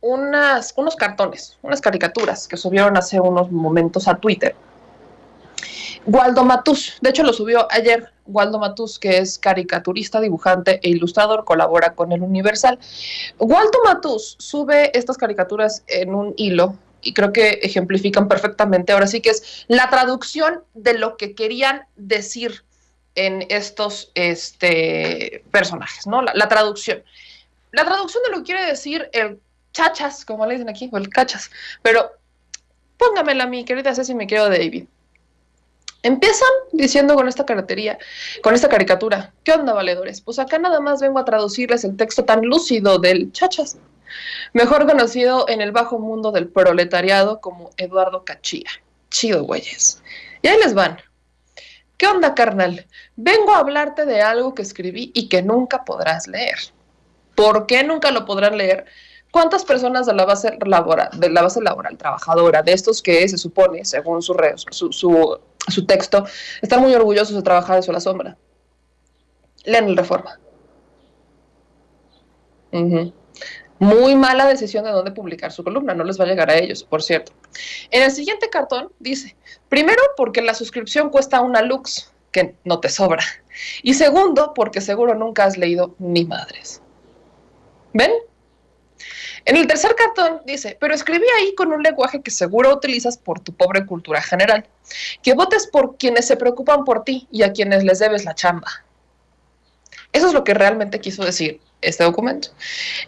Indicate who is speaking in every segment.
Speaker 1: unos cartones, unas caricaturas que subieron hace unos momentos a Twitter. Waldo Matus, de hecho lo subió ayer. Waldo Matus, que es caricaturista, dibujante e ilustrador, colabora con El Universal. Waldo Matus sube estas caricaturas en un hilo y creo que ejemplifican perfectamente, ahora sí que es la traducción de lo que querían decir en estos personajes, ¿no? La traducción. La traducción de lo que quiere decir el chachas, como le dicen aquí, o el cachas, pero póngamela a mí, querida Ceci, mi querido David. Empiezan diciendo con esta caricatura, ¿qué onda, valedores? Pues acá nada más vengo a traducirles el texto tan lúcido del chachas, mejor conocido en el bajo mundo del proletariado como Eduardo Cachía. Chido, güeyes. Y ahí les van. ¿Qué onda, carnal? Vengo a hablarte de algo que escribí y que nunca podrás leer. ¿Por qué nunca lo podrán leer? ¿Cuántas personas de la base laboral trabajadora, de estos que se supone, según su texto, están muy orgullosos de trabajar de sol a sombra? Lean el Reforma. Muy mala decisión de dónde publicar su columna, no les va a llegar a ellos, por cierto. En el siguiente cartón dice, primero, porque la suscripción cuesta una lux, que no te sobra. Y segundo, porque seguro nunca has leído ni madres. ¿Ven? En el tercer cartón dice, pero escribí ahí con un lenguaje que seguro utilizas por tu pobre cultura general. Que votes por quienes se preocupan por ti y a quienes les debes la chamba. Eso es lo que realmente quiso decir este documento.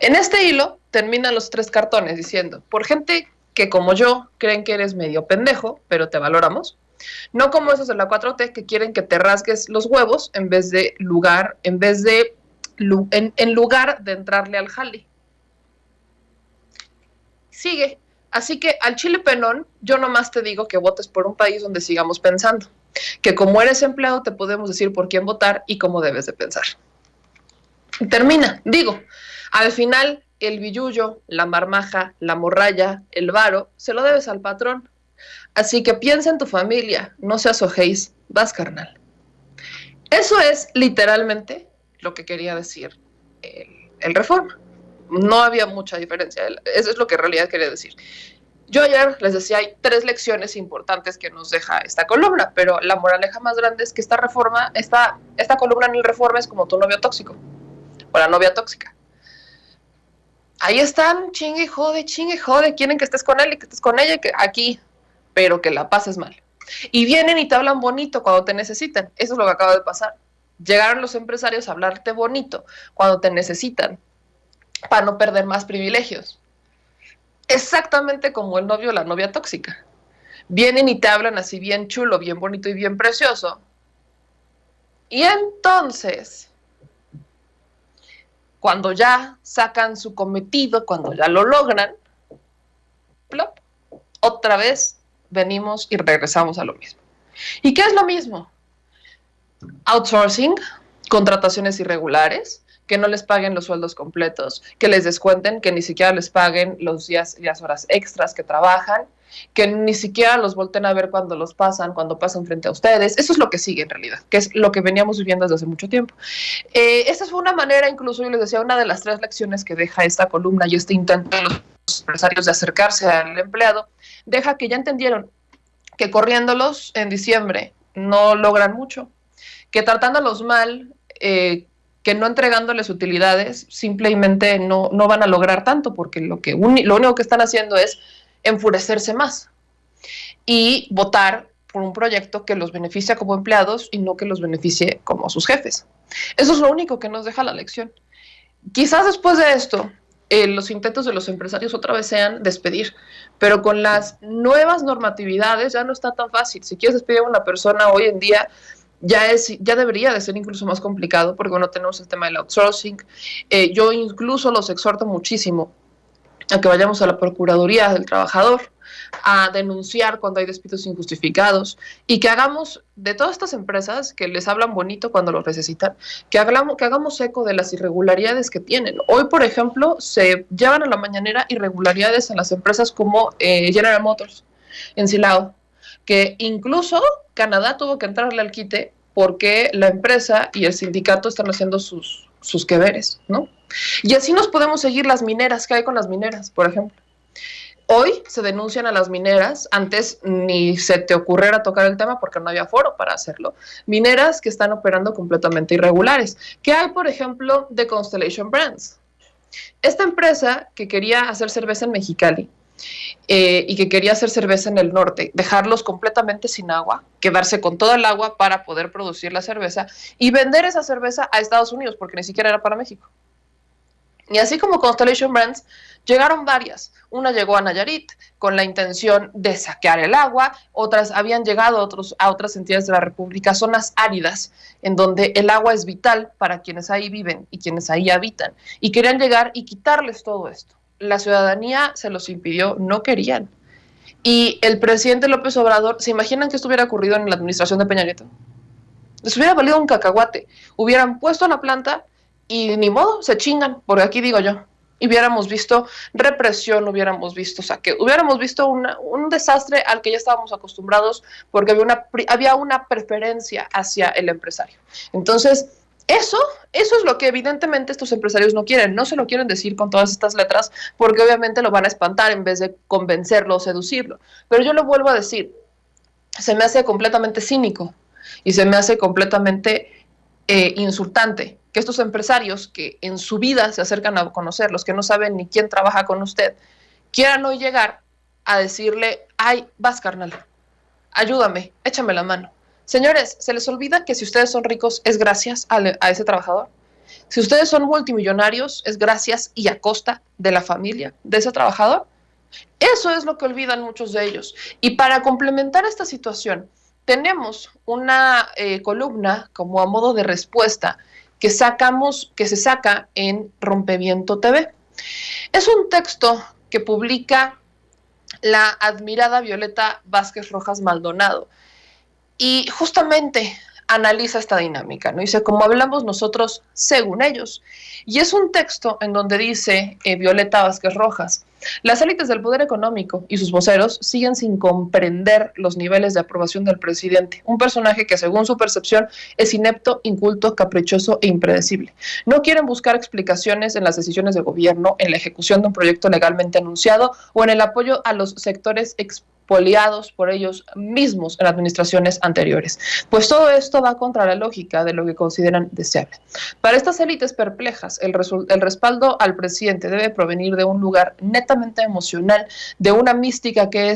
Speaker 1: En este hilo terminan los tres cartones diciendo, por gente que como yo creen que eres medio pendejo, pero te valoramos. No como esos de la 4T que quieren que te rasgues los huevos en lugar de entrarle al jale. Sigue. Así que al chile penón, yo nomás te digo que votes por un país donde sigamos pensando. Que como eres empleado te podemos decir por quién votar y cómo debes de pensar. Termina. Digo, al final el billullo, la marmaja, la morralla, el varo, se lo debes al patrón. Así que piensa en tu familia, no seas ojéis, vas carnal. Eso es literalmente lo que quería decir el Reforma. No había mucha diferencia. Eso es lo que en realidad quería decir. Yo ayer les decía, hay tres lecciones importantes que nos deja esta columna, pero la moraleja más grande es que esta columna en el Reforma es como tu novio tóxico o la novia tóxica. Ahí están, chingue, jode, quieren que estés con él y que estés con ella, y que aquí, pero que la pases mal. Y vienen y te hablan bonito cuando te necesitan. Eso es lo que acaba de pasar. Llegaron los empresarios a hablarte bonito cuando te necesitan para no perder más privilegios. Exactamente como el novio o la novia tóxica. Vienen y te hablan así bien chulo, bien bonito y bien precioso. Y entonces, cuando ya sacan su cometido, cuando ya lo logran, plop, otra vez venimos y regresamos a lo mismo. ¿Y qué es lo mismo? Outsourcing, contrataciones irregulares, que no les paguen los sueldos completos, que les descuenten, que ni siquiera les paguen los días y las horas extras que trabajan, que ni siquiera los volten a ver cuando pasan frente a ustedes. Eso es lo que sigue en realidad, que es lo que veníamos viviendo desde hace mucho tiempo. Esta fue una manera, incluso yo les decía, una de las tres lecciones que deja esta columna y este intento de los empresarios de acercarse al empleado, deja que ya entendieron que corriéndolos en diciembre no logran mucho, que tratándolos mal, que no entregándoles utilidades, simplemente no van a lograr tanto, porque lo único que están haciendo es enfurecerse más y votar por un proyecto que los beneficia como empleados y no que los beneficie como sus jefes. Eso es lo único que nos deja la lección. Quizás después de esto, los intentos de los empresarios otra vez sean despedir, pero con las nuevas normatividades ya no está tan fácil. Si quieres despedir a una persona hoy en día, ya debería de ser incluso más complicado, porque bueno, tenemos el tema del outsourcing. Yo incluso los exhorto muchísimo a que vayamos a la Procuraduría del Trabajador a denunciar cuando hay despidos injustificados y que hagamos de todas estas empresas que les hablan bonito cuando los necesitan, que hagamos eco de las irregularidades que tienen. Hoy, por ejemplo, se llevan a la mañanera irregularidades en las empresas como General Motors, en Silao, que incluso Canadá tuvo que entrarle al quite porque la empresa y el sindicato están haciendo sus que veres, ¿no? Y así nos podemos seguir las mineras. ¿Qué hay con las mineras, por ejemplo? Hoy se denuncian a las mineras, antes ni se te ocurriera tocar el tema porque no había foro para hacerlo, mineras que están operando completamente irregulares. ¿Qué hay, por ejemplo, de Constellation Brands? Esta empresa que quería hacer cerveza en Mexicali y que quería hacer cerveza en el norte, dejarlos completamente sin agua, quedarse con toda el agua para poder producir la cerveza y vender esa cerveza a Estados Unidos porque ni siquiera era para México. Y así como Constellation Brands, llegaron varias. Una llegó a Nayarit con la intención de saquear el agua, otras habían llegado a otras entidades de la República, zonas áridas, en donde el agua es vital para quienes ahí viven y quienes ahí habitan. Y querían llegar y quitarles todo esto. La ciudadanía se los impidió, no querían. Y el presidente López Obrador, ¿se imaginan que esto hubiera ocurrido en la administración de Peña Nieto? Les hubiera valido un cacahuate. Hubieran puesto la planta y ni modo, se chingan, porque aquí digo yo. Y hubiéramos visto represión, hubiéramos visto saqueo, hubiéramos visto un desastre al que ya estábamos acostumbrados porque había una preferencia hacia el empresario. Entonces, eso es lo que evidentemente estos empresarios no quieren. No se lo quieren decir con todas estas letras porque obviamente lo van a espantar en vez de convencerlo o seducirlo. Pero yo lo vuelvo a decir, se me hace completamente cínico y se me hace completamente insultante que estos empresarios que en su vida se acercan a conocerlos, que no saben ni quién trabaja con usted, quieran hoy llegar a decirle, ay, vas carnal, ayúdame, échame la mano. Señores, ¿se les olvida que si ustedes son ricos es gracias a ese trabajador? Si ustedes son multimillonarios es gracias y a costa de la familia de ese trabajador. Eso es lo que olvidan muchos de ellos. Y para complementar esta situación, tenemos una columna como a modo de respuesta que se saca en Rompeviento TV. Es un texto que publica la admirada Violeta Vázquez Rojas Maldonado y justamente analiza esta dinámica, ¿no? Dice, como hablamos nosotros según ellos. Y es un texto en donde dice Violeta Vázquez Rojas, las élites del poder económico y sus voceros siguen sin comprender los niveles de aprobación del presidente, un personaje que según su percepción es inepto, inculto, caprichoso e impredecible. No quieren buscar explicaciones en las decisiones de gobierno, en la ejecución de un proyecto legalmente anunciado o en el apoyo a los sectores expoliados por ellos mismos en administraciones anteriores. Pues todo esto va contra la lógica de lo que consideran deseable. Para estas élites perplejas, el respaldo al presidente debe provenir de un lugar netamente emocional, de una mística que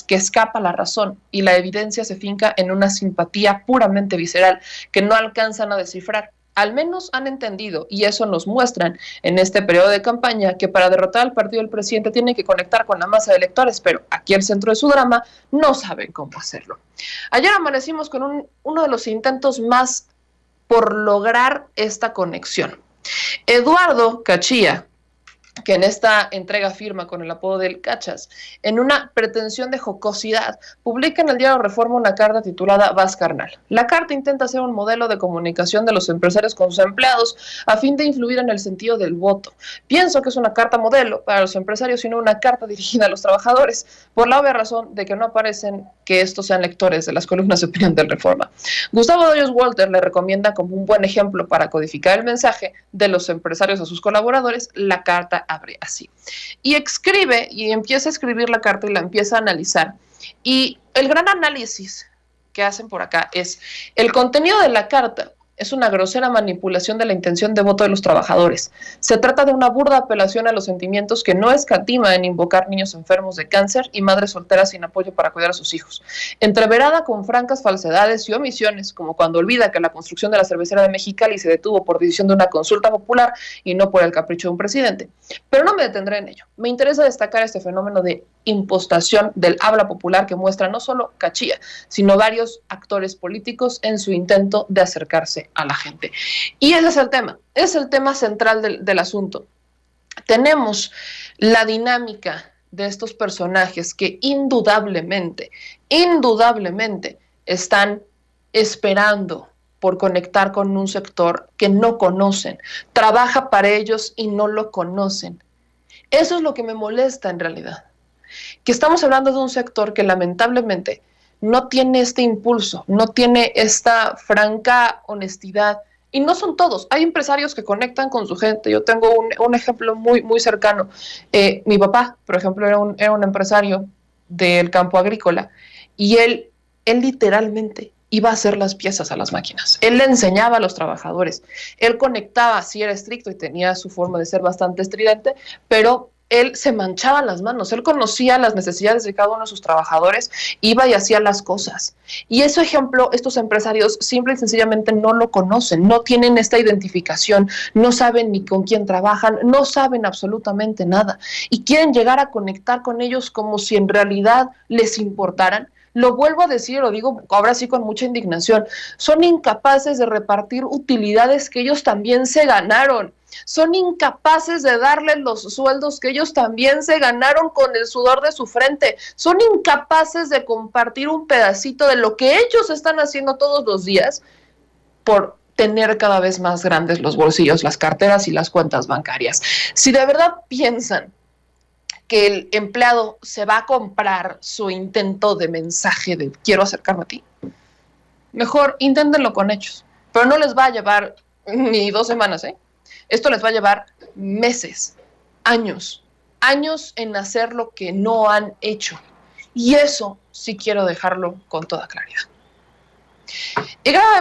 Speaker 1: que escapa a la razón, y la evidencia se finca en una simpatía puramente visceral que no alcanzan a descifrar. Al menos han entendido, y eso nos muestran en este periodo de campaña, que para derrotar al partido del presidente tienen que conectar con la masa de electores, pero aquí el centro de su drama no saben cómo hacerlo. Ayer amanecimos con uno de los intentos más por lograr esta conexión. Eduardo Cachía, que en esta entrega firma con el apodo del Cachas, en una pretensión de jocosidad, publica en el diario Reforma una carta titulada Vas carnal. La carta intenta ser un modelo de comunicación de los empresarios con sus empleados a fin de influir en el sentido del voto. Pienso que es una carta modelo para los empresarios, sino una carta dirigida a los trabajadores, por la obvia razón de que no aparecen que estos sean lectores de las columnas de opinión del Reforma. Gustavo Doyos Walter le recomienda como un buen ejemplo para codificar el mensaje de los empresarios a sus colaboradores la carta abre así. Y escribe y empieza a escribir la carta y la empieza a analizar. Y el gran análisis que hacen por acá es el contenido de la carta. Es una grosera manipulación de la intención de voto de los trabajadores. Se trata de una burda apelación a los sentimientos que no escatima en invocar niños enfermos de cáncer y madres solteras sin apoyo para cuidar a sus hijos. Entreverada con francas falsedades y omisiones, como cuando olvida que la construcción de la cervecera de Mexicali se detuvo por decisión de una consulta popular y no por el capricho de un presidente. Pero no me detendré en ello. Me interesa destacar este fenómeno de impostación del habla popular que muestra no solo Cachía, sino varios actores políticos en su intento de acercarse a la gente. Y ese es el tema central del asunto. Tenemos la dinámica de estos personajes que indudablemente están esperando por conectar con un sector que no conocen, trabaja para ellos y no lo conocen. Eso es lo que me molesta en realidad, que estamos hablando de un sector que lamentablemente no tiene este impulso, no tiene esta franca honestidad Y no son todos. Hay empresarios que conectan con su gente. Yo tengo un ejemplo muy cercano. Mi papá, por ejemplo, era un empresario del campo agrícola y él literalmente iba a hacer las piezas a las máquinas. Él le enseñaba a los trabajadores. Él conectaba, sí era estricto y tenía su forma de ser bastante estridente, pero él se manchaba las manos, él conocía las necesidades de cada uno de sus trabajadores, iba y hacía las cosas. Y ese ejemplo, estos empresarios simple y sencillamente no lo conocen, no tienen esta identificación, no saben ni con quién trabajan, no saben absolutamente nada y quieren llegar a conectar con ellos como si en realidad les importaran. Lo vuelvo a decir, lo digo ahora sí con mucha indignación, son incapaces de repartir utilidades que ellos también se ganaron. Son incapaces de darles los sueldos que ellos también se ganaron con el sudor de su frente. Son incapaces de compartir un pedacito de lo que ellos están haciendo todos los días por tener cada vez más grandes los bolsillos, las carteras y las cuentas bancarias. Si de verdad piensan que el empleado se va a comprar su intento de mensaje de quiero acercarme a ti, mejor inténtenlo con hechos, pero no les va a llevar ni 2 semanas, ¿eh? Esto les va a llevar meses, años, años en hacer lo que no han hecho. Y eso sí quiero dejarlo con toda claridad. Y gravemente